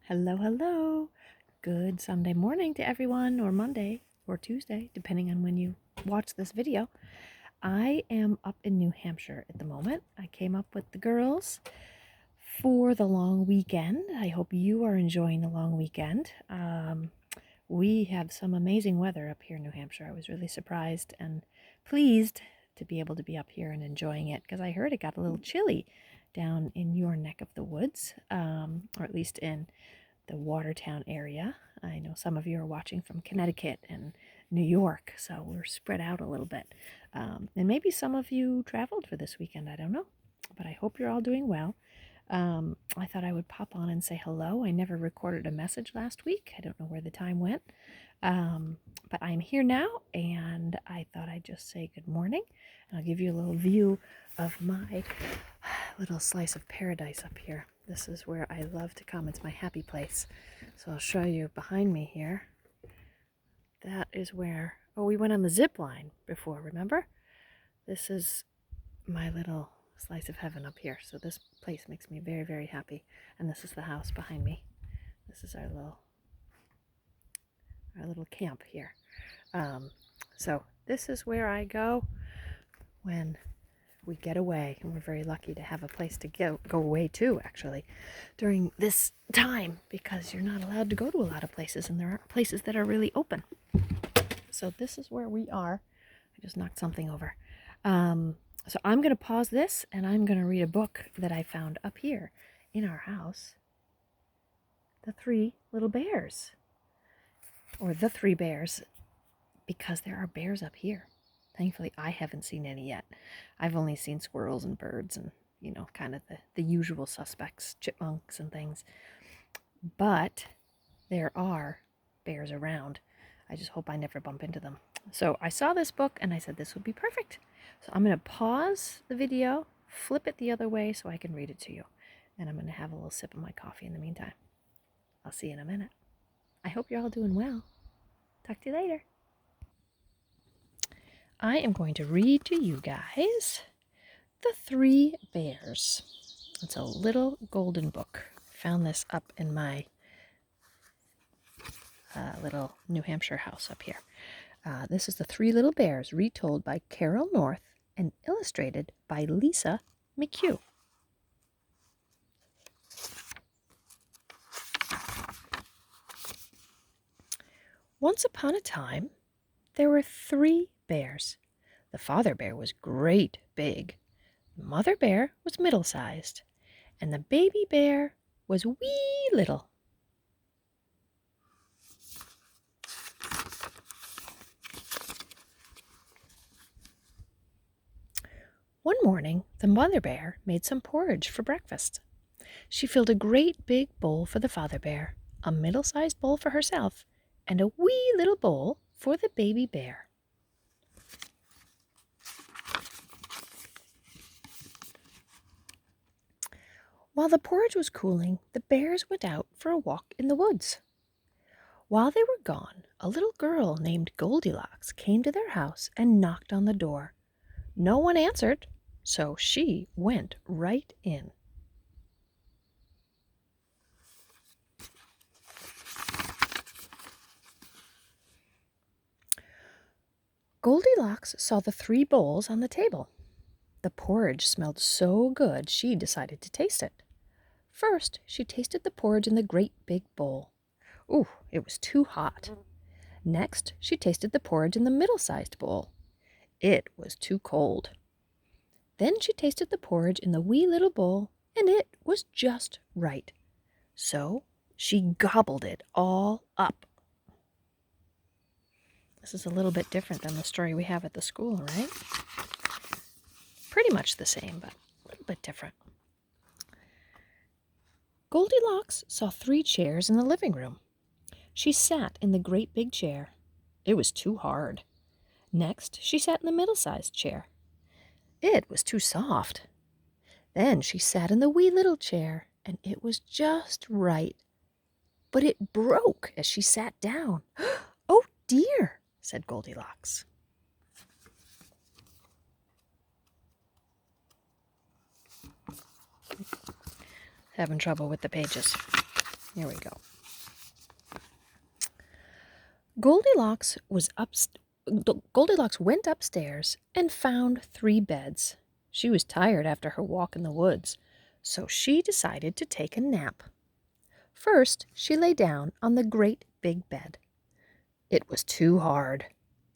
Hello, hello. Good Sunday morning to everyone, or Monday, or Tuesday, depending on when you watch this video. I am up in New Hampshire at the moment. I came up with the girls for the long weekend. I hope you are enjoying the long weekend. We have some amazing weather up here in New Hampshire. I was really surprised and pleased to be able to be up here and enjoying it because I heard it got a little chilly down in your neck of the woods, or at least in the Watertown area. I know some of you are watching from Connecticut and New York, so we're spread out a little bit. And maybe some of you traveled for this weekend, I don't know. But I hope you're all doing well. I thought I would pop on and say hello. I never recorded a message last week. I don't know where the time went. But I'm here now, and I thought I'd just say good morning. And I'll give you a little view of my little slice of paradise up here. This is where I love to come. It's my happy place. So I'll show you behind me here. That is where, we went on the zip line before, remember? This is my little slice of heaven up here. So this place makes me very, very happy. And this is the house behind me. This is our little camp here. So this is where I go when we get away, and we're very lucky to have a place to go away to, actually, during this time, because you're not allowed to go to a lot of places, and there aren't places that are really open. So this is where we are. I just knocked something over. So I'm going to pause this, and I'm going to read a book that I found up here in our house, The Three Little Bears, or The Three Bears, because there are bears up here. Thankfully, I haven't seen any yet. I've only seen squirrels and birds and, kind of the usual suspects, chipmunks and things. But there are bears around. I just hope I never bump into them. So I saw this book and I said this would be perfect. So I'm going to pause the video, flip it the other way so I can read it to you. And I'm going to have a little sip of my coffee in the meantime. I'll see you in a minute. I hope you're all doing well. Talk to you later. I am going to read to you guys The Three Bears. It's a little golden book. Found this up in my little New Hampshire house up here. This is The Three Little Bears, retold by Carol North and illustrated by Lisa McHugh. Once upon a time, there were 3 bears. The father bear was great big. The mother bear was middle-sized. And the baby bear was wee little. One morning, the mother bear made some porridge for breakfast. She filled a great big bowl for the father bear, a middle-sized bowl for herself, and a wee little bowl for the baby bear. While the porridge was cooling, the bears went out for a walk in the woods. While they were gone, a little girl named Goldilocks came to their house and knocked on the door. No one answered, so she went right in. Goldilocks saw the 3 bowls on the table. The porridge smelled so good she decided to taste it. First, she tasted the porridge in the great big bowl. Ooh, it was too hot. Next, she tasted the porridge in the middle-sized bowl. It was too cold. Then she tasted the porridge in the wee little bowl, and it was just right. So she gobbled it all up. This is a little bit different than the story we have at the school, right? Pretty much the same, but a little bit different. Goldilocks saw 3 chairs in the living room. She sat in the great big chair. It was too hard. Next, she sat in the middle-sized chair. It was too soft. Then she sat in the wee little chair, and it was just right. But it broke as she sat down. Oh dear, said Goldilocks. Having trouble with the pages. Here we go. Goldilocks Goldilocks went upstairs and found 3 beds. She was tired after her walk in the woods, so she decided to take a nap. First, she lay down on the great big bed. It was too hard.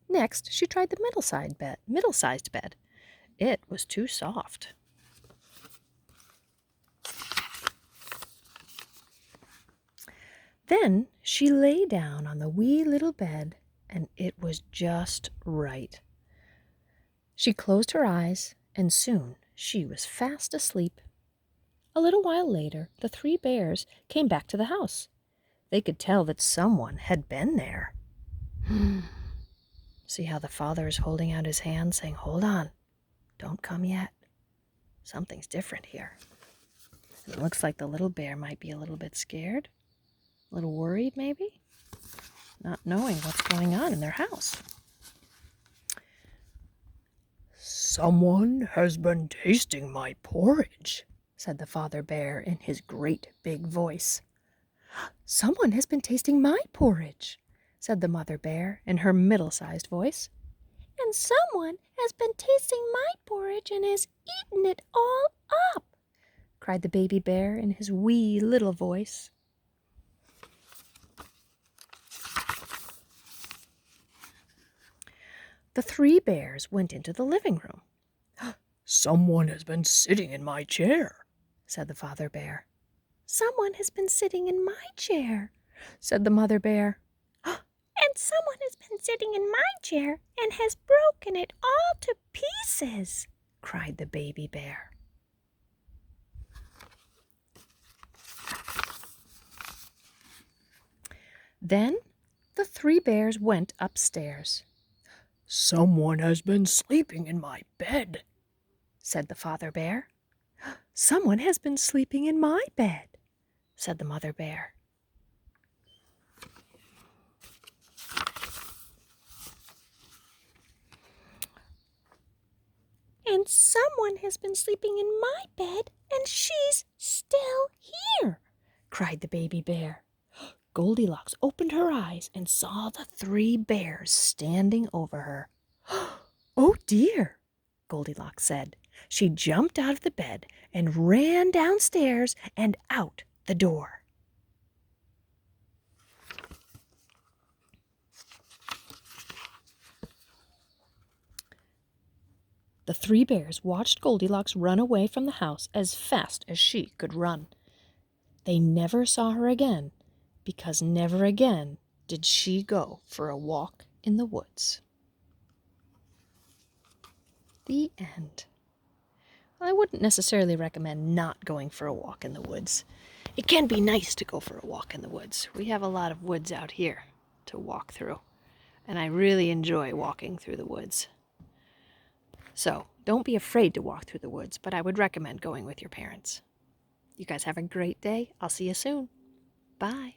Next, she tried the middle-sized bed. It was too soft. Then she lay down on the wee little bed, and it was just right. She closed her eyes, and soon she was fast asleep. A little while later, the 3 bears came back to the house. They could tell that someone had been there. See how the father is holding out his hand, saying, "Hold on, don't come yet. Something's different here." It looks like the little bear might be a little bit scared, a little worried maybe, not knowing what's going on in their house. "Someone has been tasting my porridge," said the father bear in his great big voice. "Someone has been tasting my porridge," said the mother bear in her middle-sized voice. "And someone has been tasting my porridge and has eaten it all up," cried the baby bear in his wee little voice. The 3 bears went into the living room. "Someone has been sitting in my chair," said the father bear. "Someone has been sitting in my chair," said the mother bear. "And someone has been sitting in my chair and has broken it all to pieces," cried the baby bear. Then the 3 bears went upstairs. "Someone has been sleeping in my bed," said the father bear. "Someone has been sleeping in my bed," said the mother bear. "And someone has been sleeping in my bed, and she's still here," cried the baby bear. Goldilocks opened her eyes and saw the 3 bears standing over her. "Oh dear," Goldilocks said. She jumped out of the bed and ran downstairs and out the door. The 3 bears watched Goldilocks run away from the house as fast as she could run. They never saw her again, because never again did she go for a walk in the woods. The end. I wouldn't necessarily recommend not going for a walk in the woods. It can be nice to go for a walk in the woods. We have a lot of woods out here to walk through, and I really enjoy walking through the woods. So don't be afraid to walk through the woods, but I would recommend going with your parents. You guys have a great day. I'll see you soon. Bye.